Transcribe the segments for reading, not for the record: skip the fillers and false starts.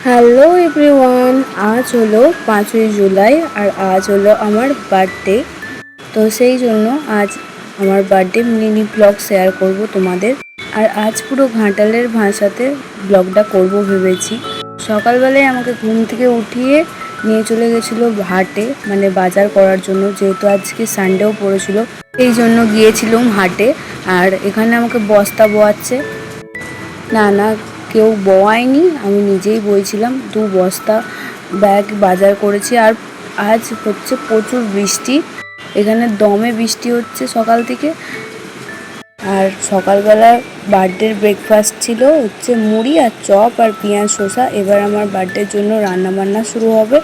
Hello everyone, আজ হলো 5ই জুলাই আর আজ হলো আমার বার্থডে। তো সেই জন্য আজ আমার বার্থডে মিনি ব্লগ শেয়ার করব তোমাদের। আর আজ পুরো ঘাটালের ভাষাতে ব্লগটা করব ভেবেছি। সকালবেলায় আমাকে ঘুম থেকে উঠিয়ে নিয়ে চলে গেছিলো হাটে, মানে বাজার করার জন্য, যেহেতু আজকে সানডেও পড়েছিল এই জন্য গিয়েছিলাম হাটে। আর এখানে আমাকে বস্তা বোয়াচ্ছে, না কেউ বওয়ায়নি, আমি নিজেই বইছিলাম। 2 বস্তা ব্যাগ বাজার করেছি। আর আজ হচ্ছে প্রচুর বৃষ্টি, এখানে দমে বৃষ্টি হচ্ছে সকাল থেকে। আর সকালবেলা বার্থডের ব্রেকফাস্ট ছিল হচ্ছে মুড়ি আর চপ আর পেঁয়াজ শসা। এবার আমার বার্থডের জন্য রান্নাবান্না শুরু হবে,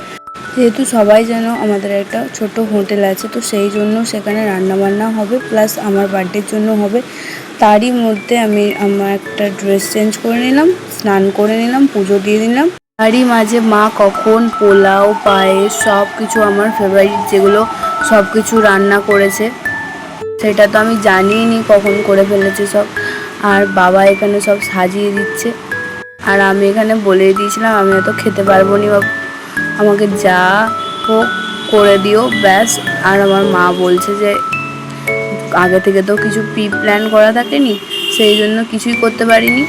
যেহেতু সবাই যেন আমাদের একটা ছোট হোটেল আছে, তো সেই জন্য সেখানে রান্নাবান্না হবে, প্লাস আমার বার্থডের জন্য হবে। তারই মধ্যে আমি আমার একটা ড্রেস চেঞ্জ করে নিলাম, স্নান করে নিলাম, পুজো দিয়ে নিলাম। তারই মাঝে মা কখন পোলাও, পায়েস, সব কিছু আমার ফেভারিট যেগুলো সব কিছু রান্না করেছে, সেটা তো আমি জানিই নি কখন করে ফেলেছে সব। আর বাবা এখানে সব সাজিয়ে দিচ্ছে। আর আমি এখানে বলে দিয়েছিলাম আমি এত খেতে পারবো নি, আমাকে যা হোক করে দিও ব্যাস। আর আমার মা বলছে যে আগে থেকে তো কিছু প্রি প্ল্যান করা থাকেনি, সেই জন্য কিছুই করতে পারিনি,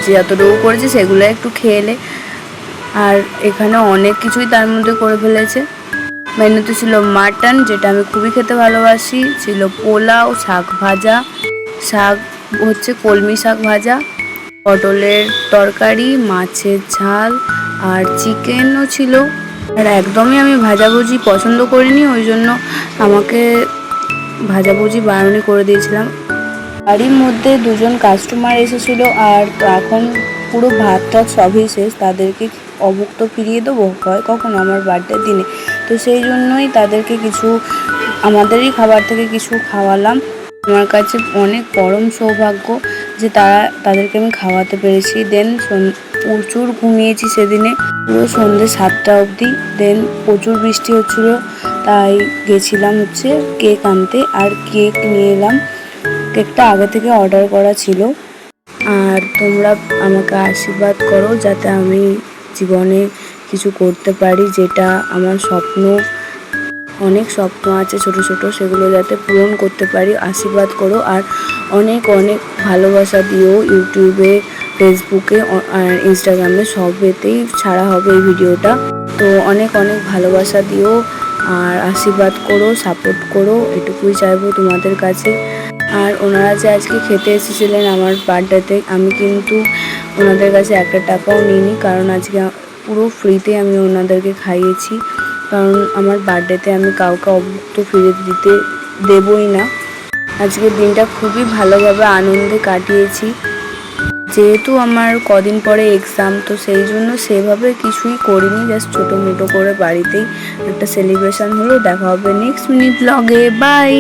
যতটুকু করেছে সেগুলো একটু খেয়েলে। আর এখানে অনেক কিছুই তার মধ্যে করে ফেলেছে। মেনুতে ছিল মাটন, যেটা আমি খুবই খেতে ভালোবাসি, ছিল পোলাও, শাক ভাজা, শাক হচ্ছে কলমি শাক ভাজা, পটলের তরকারি, মাছের ঝাল আর চিকেনও ছিল। আর একদমই আমি ভাজাভুজি পছন্দ করিনি, ওই জন্য আমাকে ভাজাভুজি বারণই করে দিয়েছিলাম। বাড়ির মধ্যে 2জন কাস্টমার এসেছিল, আর এখন পুরো ভাত টাত সবই শেষ, তাদেরকে অভুক্ত ফিরিয়ে দেবো হয় কখন আমার বার্থডের দিনে, তো সেই জন্যই তাদেরকে কিছু আমাদেরই খাবার থেকে কিছু খাওয়ালাম। আমার কাছে অনেক পরম সৌভাগ্য যে তাদেরকে আমি খাওয়াতে পেরেছি। দেন প্রচুর ঘুমিয়েছি সেদিনে, পুরো সন্ধ্যে 7টা অবধি। দেন প্রচুর বৃষ্টি হচ্ছিলো, তাই গেছিলাম হচ্ছে কেক আনতে, আর কেক নিয়ে এলাম। কেকটা আগে থেকে অর্ডার করা ছিল। আর তোমরা আমাকে আশীর্বাদ করো যাতে আমি জীবনে কিছু করতে পারি, যেটা আমার স্বপ্ন, অনেক স্বপ্ন আছে ছোট ছোট, সেগুলো যাতে পূরণ করতে পারি। আশীর্বাদ করো আর অনেক অনেক ভালোবাসা দিও। ইউটিউবে, ফেসবুকে আর ইনস্টাগ্রামে সবেতেই ছাড়া হবে এই ভিডিওটা, তো অনেক অনেক ভালোবাসা দিও আর আশীর্বাদ করো, সাপোর্ট করো, এটুকুই চাইবো তোমাদের কাছে। আর ওনারা যে আজকে খেতে এসেছিলেন আমার বার্থডেতে, আমি কিন্তু ওনাদের কাছে 1 টাকাও নিইনি, কারণ আজকে পুরো ফ্রিতে আমি ওনাদেরকে খাইয়েছি, কারণ আমার বার্থডেতে আমি কাউকে অভুক্ত ফিরে দিতে দেবই না। আজকের দিনটা খুবই ভালোভাবে আনন্দে কাটিয়েছি, যেহেতু আমার কদিন পরে এক্সাম, তো সেই জন্য সেভাবে কিছুই করিনি, জাস্ট ছোটো মোটো করে বাড়িতেই একটা সেলিব্রেশন হলো। দেখা হবে নেক্সট মিনি ব্লগে, বাই।